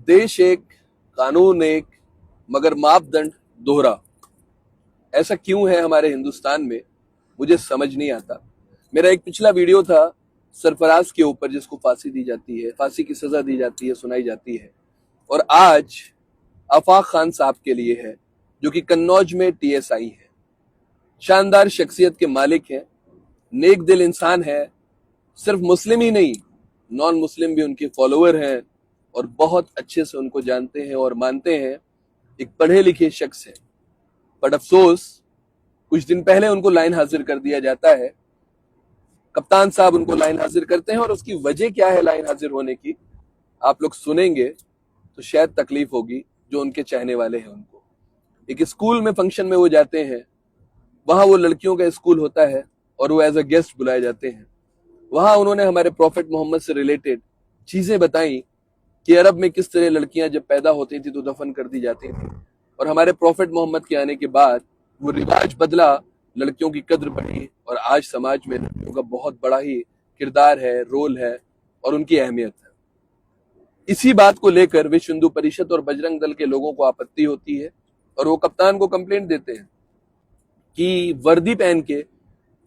देश एक, कानून एक, मगर मापदंड दोहरा। ऐसा क्यों है हमारे हिंदुस्तान में, मुझे समझ नहीं आता। मेरा एक पिछला वीडियो था सरफराज के ऊपर, जिसको फांसी दी जाती है, फांसी की सजा दी जाती है, सुनाई जाती है। और आज आफाक खान साहब के लिए है, जो कि कन्नौज में टीएसआई है, शानदार शख्सियत के मालिक हैं, नेक दिल इंसान है। सिर्फ मुस्लिम ही नहीं, नॉन मुस्लिम भी उनके फॉलोअर हैं और बहुत अच्छे से उनको जानते हैं और मानते हैं। एक पढ़े लिखे शख्स है, बट अफसोस कुछ दिन पहले उनको लाइन हाजिर कर दिया जाता है। कप्तान साहब उनको लाइन हाजिर करते हैं और उसकी वजह क्या है लाइन हाजिर होने की, आप लोग सुनेंगे तो शायद तकलीफ होगी जो उनके चाहने वाले हैं उनको। एक स्कूल में फंक्शन में वो जाते हैं, वहां वो लड़कियों का स्कूल होता है और वो एज अ गेस्ट बुलाए जाते हैं। वहां उन्होंने हमारे प्रॉफिट मोहम्मद से रिलेटेड चीजें बताई कि अरब में किस तरह लड़कियां जब पैदा होती थी तो दफन कर दी जाती थी, और हमारे प्रॉफिट मोहम्मद के आने के बाद वो रिवाज बदला, लड़कियों की कद्र बढ़ी और आज समाज में लड़कियों का बहुत बड़ा ही किरदार है, रोल है और उनकी अहमियत है। इसी बात को लेकर विश्व हिंदू परिषद और बजरंग दल के लोगों को आपत्ति होती है और वो कप्तान को कंप्लेंट देते हैं कि वर्दी पहन के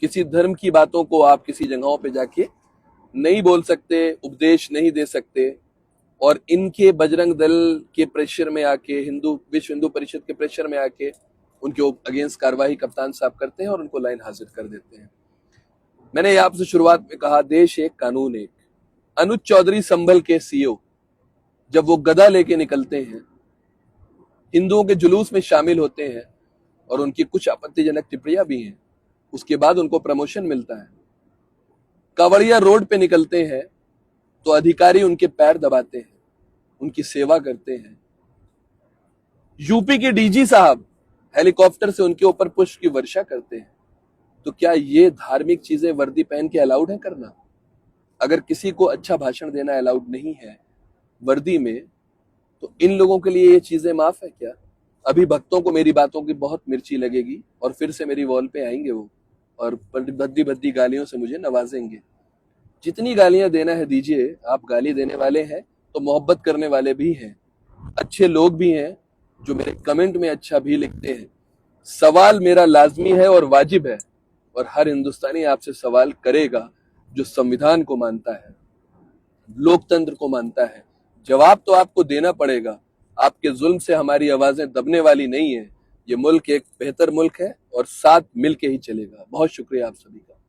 किसी धर्म की बातों को आप किसी जगहों पे जाके नहीं बोल सकते, उपदेश नहीं दे सकते। और इनके बजरंग दल के प्रेशर में आके, विश्व हिंदू परिषद के प्रेशर में आके उनके अगेंस्ट कार्रवाई कप्तान साहब करते हैं और उनको लाइन हाजिर कर देते हैं। मैंने आपसे शुरुआत में कहा, देश एक, कानून एक। अनुज चौधरी संभल के सीईओ जब वो गदा लेके निकलते हैं, हिंदुओं के जुलूस में शामिल होते हैं और उनकी कुछ आपत्तिजनक टिप्पणियां भी हैं, उसके बाद उनको प्रमोशन मिलता है। कावड़िया रोड पे निकलते हैं तो अधिकारी उनके पैर दबाते हैं, उनकी सेवा करते हैं। यूपी के डीजी साहब हेलीकॉप्टर से उनके ऊपर पुष्प की वर्षा करते हैं। तो क्या ये धार्मिक चीजें वर्दी पहन के अलाउड है करना? अगर किसी को अच्छा भाषण देना अलाउड नहीं है वर्दी में, तो इन लोगों के लिए ये चीजें माफ है क्या? अभी भक्तों को मेरी बातों की बहुत मिर्ची लगेगी और फिर से मेरी वॉल पे आएंगे वो और भद्दी भद्दी गालियों से मुझे नवाजेंगे। जितनी गालियां देना है दीजिए। आप गाली देने वाले हैं तो मोहब्बत करने वाले भी हैं, अच्छे लोग भी हैं जो मेरे कमेंट में अच्छा भी लिखते हैं। सवाल मेरा लाजमी है और वाजिब है, और हर हिंदुस्तानी आपसे सवाल करेगा जो संविधान को मानता है, लोकतंत्र को मानता है। जवाब तो आपको देना पड़ेगा। आपके जुल्म से हमारी आवाजें दबने वाली नहीं है। ये मुल्क एक बेहतर मुल्क है और साथ मिल के ही चलेगा। बहुत शुक्रिया आप सभी का।